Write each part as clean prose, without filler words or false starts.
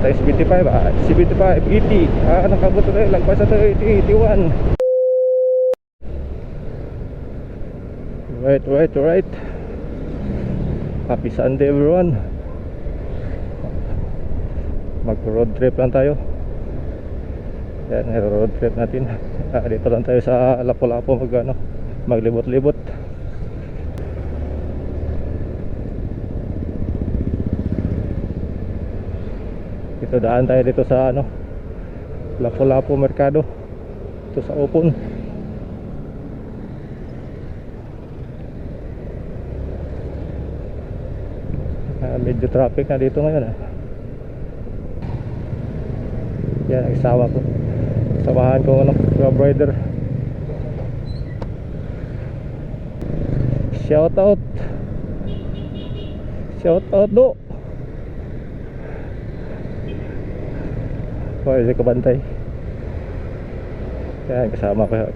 tayo 75, 75, 80. Nakabot na tayo, lagpas na tayo 80, 81. Right. Happy Sunday everyone. Mag-road trip lang tayo. Yan, road trip natin. Dito lang tayo sa Lapu-Lapu maglibot-libot. Dito daan tayo dito sa Lapu-Lapu Mercado. Ito sa Opon. Medyo traffic na dito ngayon. Yan, isama ko. Samahan ko Grab rider. Shout out do. Pwede ka bantay. Yan,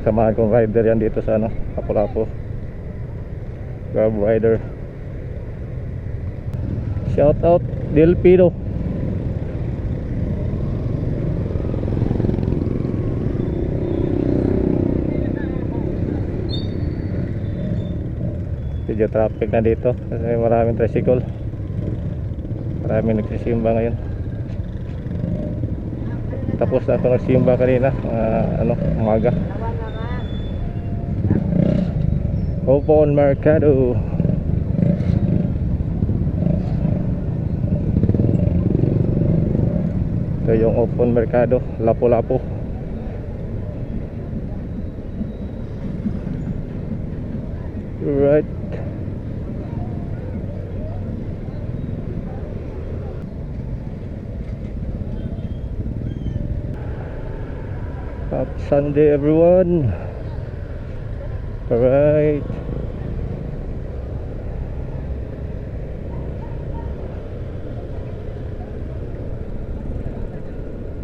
samahan kong rider yan dito sa Lapu-Lapu. Grab rider. Shout out Delpino. Medyo traffic na dito kasi maraming tricycle. Maraming nagsisimba ngayon. Tapos na ako nagsimba kanina, umaga. Opon Mercado. Ito yung Opon Mercado, Lapu-Lapu. Right. Happy Sunday everyone. Alright.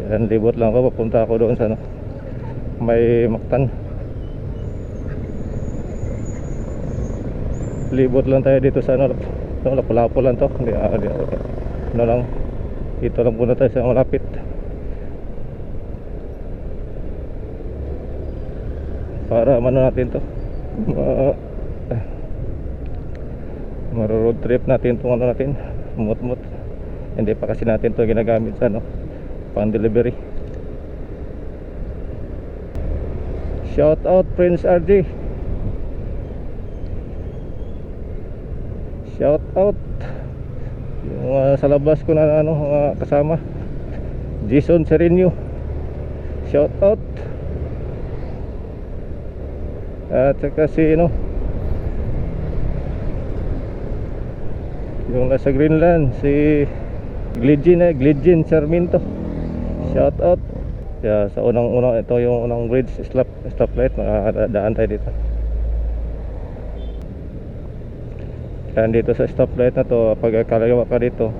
Yan, libot lang ako. Papunta ako doon sa may Mactan. Libot lang tayo dito sa Lapu-Lapu lang to. Lang. Dito lang muna tayo sa malapit. Para natin to road trip natin itong natin mut hindi pa kasi natin to ginagamit sa pang delivery. Shout out Prince RJ. Shout out yung sa labas ko na kasama Jason Serenio. Shout out. At saka si yung nasa Greenland, si Glijin Sarmiento. Shout out. Sa unang ito yung unang bridge stoplight, makadaan tayo dito. Yan dito sa stoplight na to, pag kalawa ka dito,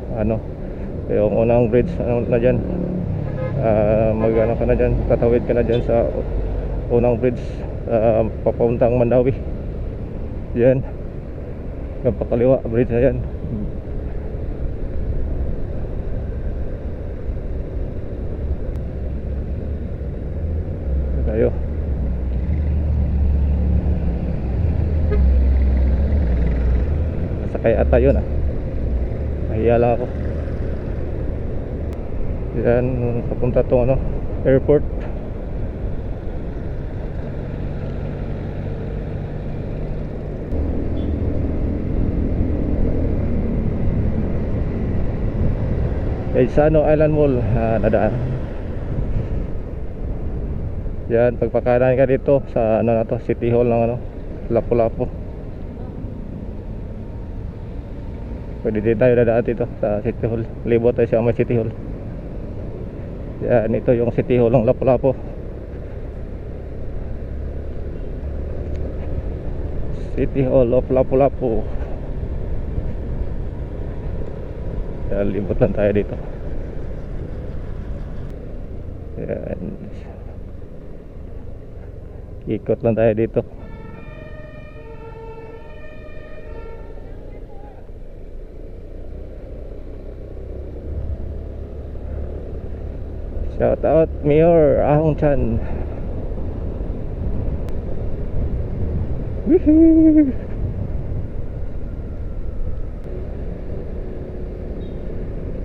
yung unang bridge na dyan, ka na dyan, tatawid ka na dyan sa unang bridge. Papuntang Mandawi. Yan, yung pakaliwa bridge na yan. Tayo sakay ata yun. Nahiya lang ako. Yan, papunta tong airport. Isano Island Mall nadaan. Yan, pagpakanan ka dito sa City Hall ng Lapu-Lapu. Pwede din tayo dadaan dito sa City Hall. Libot tayo sa may City Hall. Yan, ito yung City Hall ng Lapu-Lapu. City Hall of Lapu-Lapu. Yan, libot lang tayo dito. Yan, ikot lang tayo dito. Shout out Mayor Ahong Chan. Woohoo!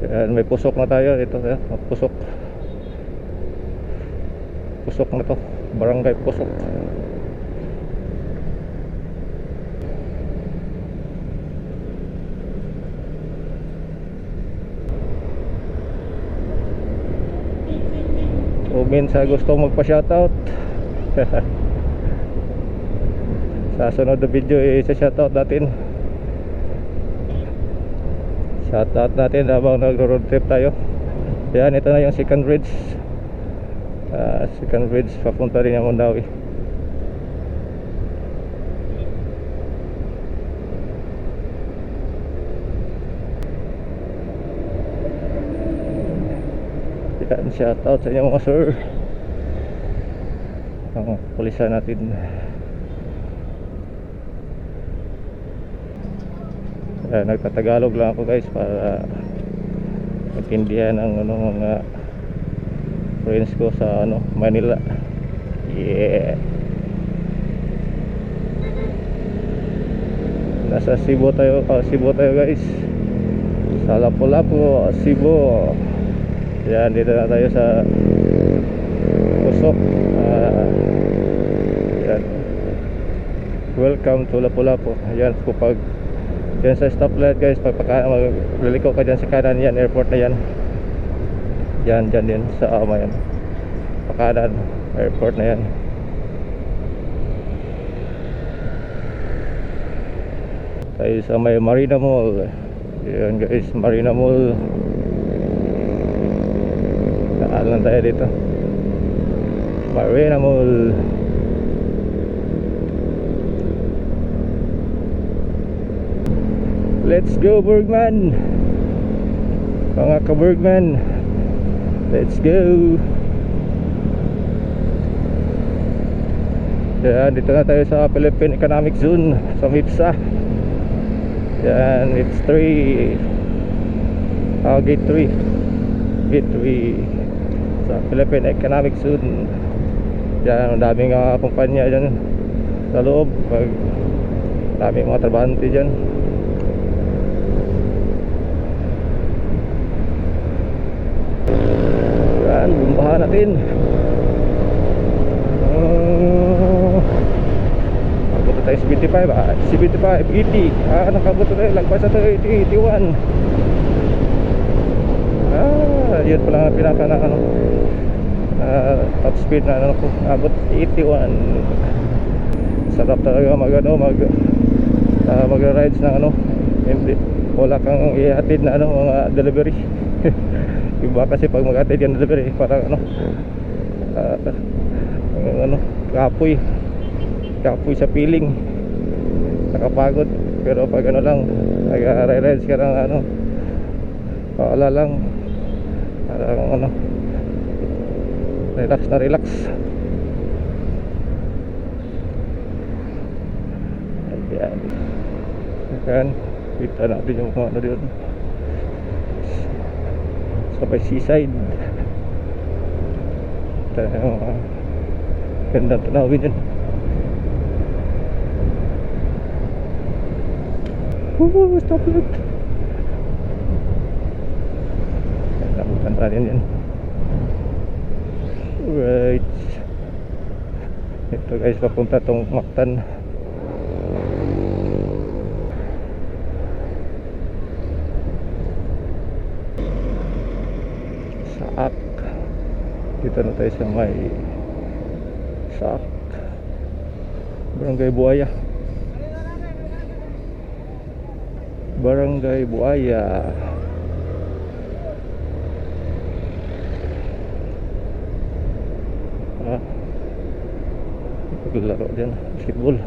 Yan, may pusok na tayo. Ito, pusok. Pusok na to. Barangay Pusok. So, minsan gusto magpa-shoutout. Sa sunod na video, isa-shoutout natin. Shoutout natin habang nag-road trip tayo. Yan, ito na yung second bridge. Second bridge papunta rin yung Mandawi. Yan, shoutout sa inyo mga sir. Ang pulisan natin. Nagtatagalog lang ako guys para maintindihan ng mga friends ko sa Manila. Yeah. Nasa Cebu tayo, Cebu tayo guys. Sa Lapu-Lapu, Cebu. Yan, dito na tayo sa Pusok. Yan. Welcome to Lapu-Lapu. Ayan, kapag yan sa stoplight guys, magliliko ka dyan sa kanan, yan, airport na yan. Yan, dyan din sa yan. Pakanan, airport na yan. Tayo sa may Marina Mall. Yan guys, Marina Mall. Naalan tayo dito. Marina Mall. Let's go Bergman. Mga ka-Bergman, let's go. Yan, dito na tayo sa Philippine Economic Zone, sa MIPSA. Yan, it's 3 Gate 3. Gate 3 sa Philippine Economic Zone. Yan, ang daming kumpanya dyan sa loob. Daming mga trabahante dyan. Bumbahan natin. Nakabot tayo 75, 75, 80. Nakabot tayo, lagpas na tayo 80, 81. Yun pala ang pinaka na top speed na abot 81. Sarap talaga mag-rides ng hindi, wala kang ihatid na mga delivery. Iba kasi pag mag-atid yan delivery, parang kapoy sa feeling, nakapagod. Pero pag lang nag-rides ka ng wala lang, parang relax na relax. Ayan, kita natin yung mga doon sa may seaside. Gandang tanawin yun. Stop it. Nabutan natin yan. Right. Ito guys, papunta tong Mactan. Saak. Dito na tayo sa may Saak, Barangay Buaya. Barangay Buaya. Naglaro din basketball.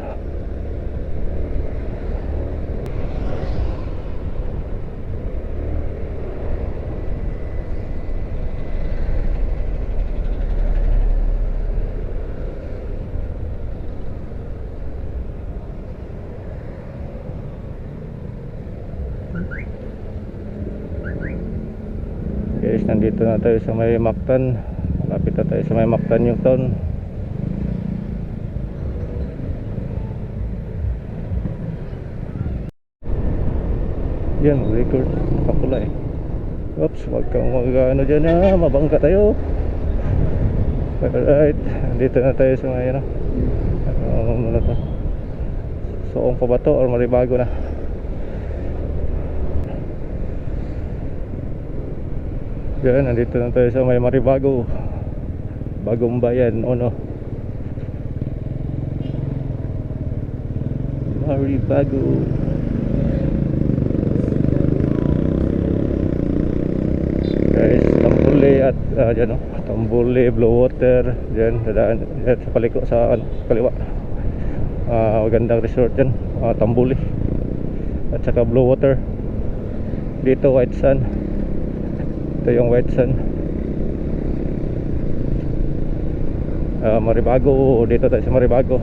Guys, nandito na tayo sa may Mactan. Lapit na tayo sa may Mactan yung town. Yan, record kapula eh. Oops, wag kang ano dyan na, mabangka tayo. Alright, dito na tayo sa may ano na to. Soong pa ba to or Maribago na? Yan, nandito na tayo sa may Maribago, bagong bayan, no? Maribago. Guys, Tambole at dyan, no? Tambole, Bluewater, dyan, dadaan dyan sa paliko sa kaliwa. Magandang resort dyan, Tambole at saka Bluewater. Dito White Sand. Ito yung White Sand. Maribago, dito tayo sa Maribago.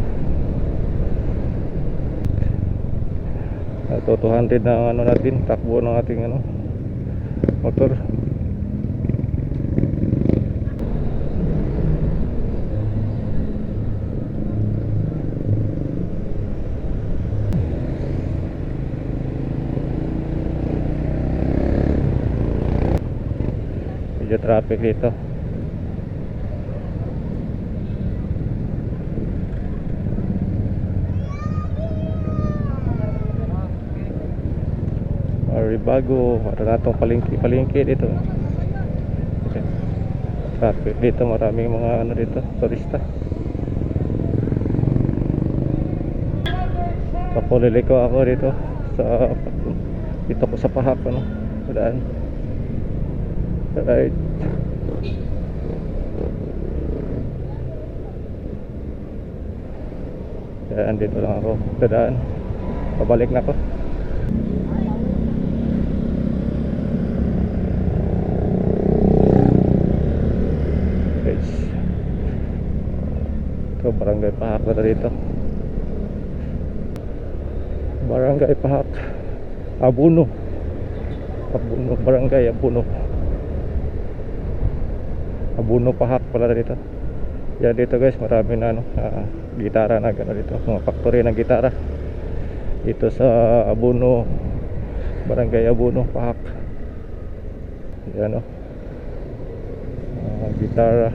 Ito 200 na ano natin, takbo ng ating ano motor. Medyo traffic dito. Maribago, para natong palengke dito. Okay. Traffic dito, maraming mga ano dito, turista. Papuliliko ako dito ko sa Pahak, ano, sa daan. Alright. Yan, dito lang ako sa daan. Pabalik na ako. Ito, Barangay Pahak na dito. Barangay Pahak, Abuno, Barangay Abuno, Pahak pala dito. Yan dito guys, marami na ano, gitara na gano'n dito, mga factory ng gitara dito sa Abuno, Barangay Abuno, Pahak. Yan o, gitara,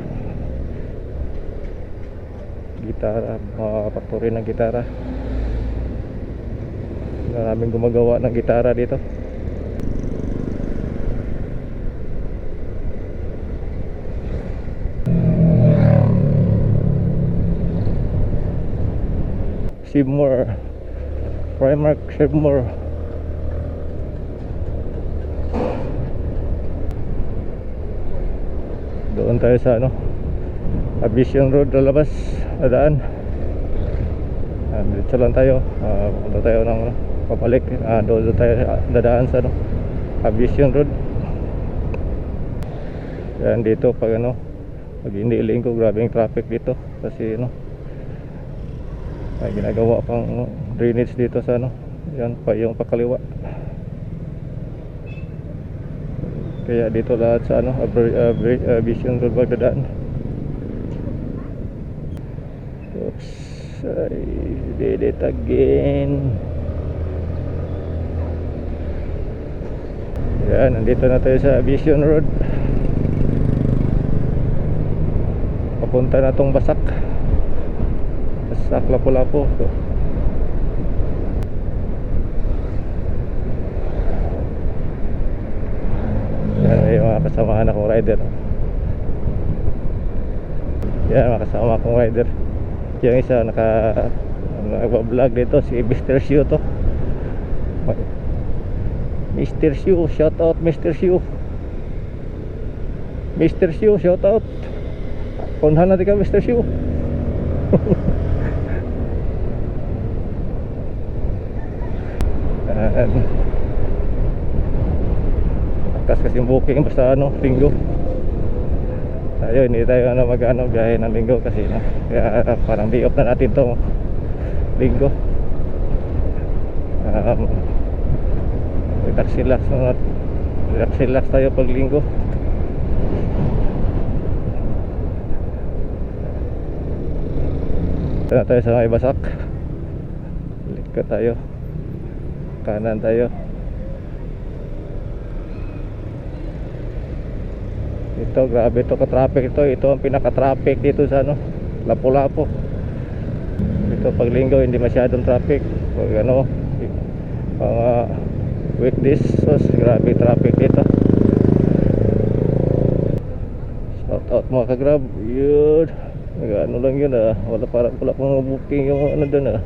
mga factory ng gitara. Maraming gumagawa ng gitara dito. Seymour, Primark Seymour. Doon tayo sa ano, Aviation Road, lalabas na daan. Dito lang tayo, punta tayo ng papalik. Doon tayo dadaan sa ano, Aviation Road. Yan dito pag ano, pag hindi linggo, grabing traffic dito kasi ano, ay ginagawa pang drainage dito sa ano, yan pa yung pakaliwa. Kaya dito lahat sa ano, Aviation Road magdadaan. Oops, I did it again. Yan, nandito na tayo sa Aviation Road. Papunta na tong Basak, Lapu-Lapu. Yan, may mga kasamahan akong rider. Yan, mga kasama akong rider. Yung isa nagpa-vlog dito, si Mr. Shu to. Mr. Shu, shout out Mr. Shu. Mr. Shu, shout out. Punhan natin ka Mr. Shu. Takas kasi booking basta ano, linggo. Tayo hindi tayo mag-ano biyahe ng linggo kasi no, kaya parang day off na natin to linggo. Relax tayo pag linggo. Ito na tayo sa may basak. Balik ka tayo. Kanan tayo. Ito, grabe ito ka-traffic ito. Ito ang pinaka-traffic dito sa ano, Lapu-Lapu. Ito pag linggo hindi masyadong traffic. Pag ano, mga weekdays, so grabe traffic dito. Shout out mga ka-Grab. Yun. Ano lang yun ah. Wala pang booking yung ano dun ah.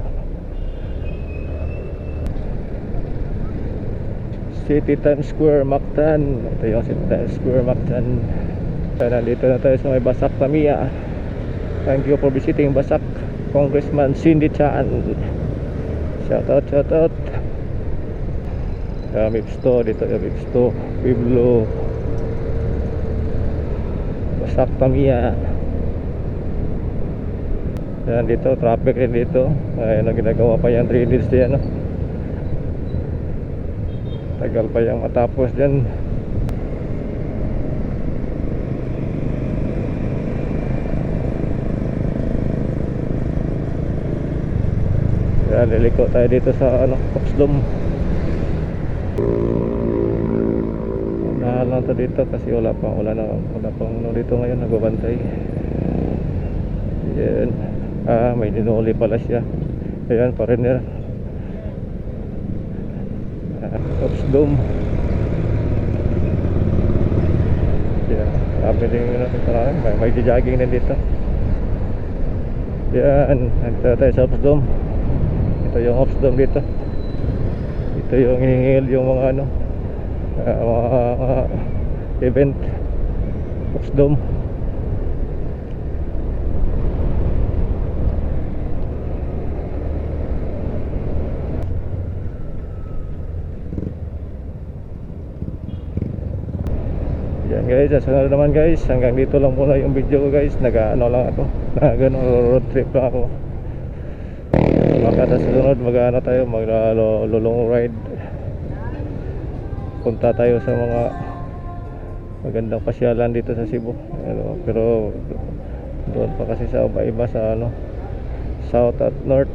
City Times Square, Mactan. Ito yung City Times Square, Mactan. Nandito na tayo sa may Basak, Tamiya. Thank you for visiting Basak, Congressman Cindy Chan. Shout out. Mipsto, dito yung Mipsto, Pueblo, Basak, Tamiya. Yan dito, traffic rin dito. Ayun, ginagawa pa yung drainage diyan, no? Tagal pa yung matapos dyan. Yan, liliko tayo dito sa ano, Kopsdom. Unahan lang to dito kasi wala pang ano dito ngayon, nagbabantay. Yan. May dinuli pala siya. Ayan, foreigner. Kopsdom. Yan, sabi din may jogging din dito. Yan, nagtala tayo sa Kopsdom. Ito yung Kopsdom dito. Ito yung hinihil yung mga ano, mga event. Kopsdom. Yan guys, sunod naman guys. Hanggang dito lang muna yung video ko guys. Nag-ano lang ako, road trip lang ako. Baka sa sunod mag-ano tayo, mag-long ride. Punta tayo sa mga magandang pasyalan dito sa Cebu. Pero doon pa kasi sa iba sa ano, south at north.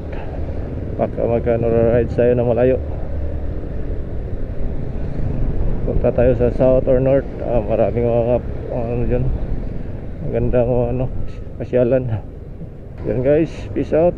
Baka mag-ano ride tayo na malayo. Punta tayo sa south or north. Maraming mga ano dyan, magandang ano, pasyalan. Yan guys, peace out.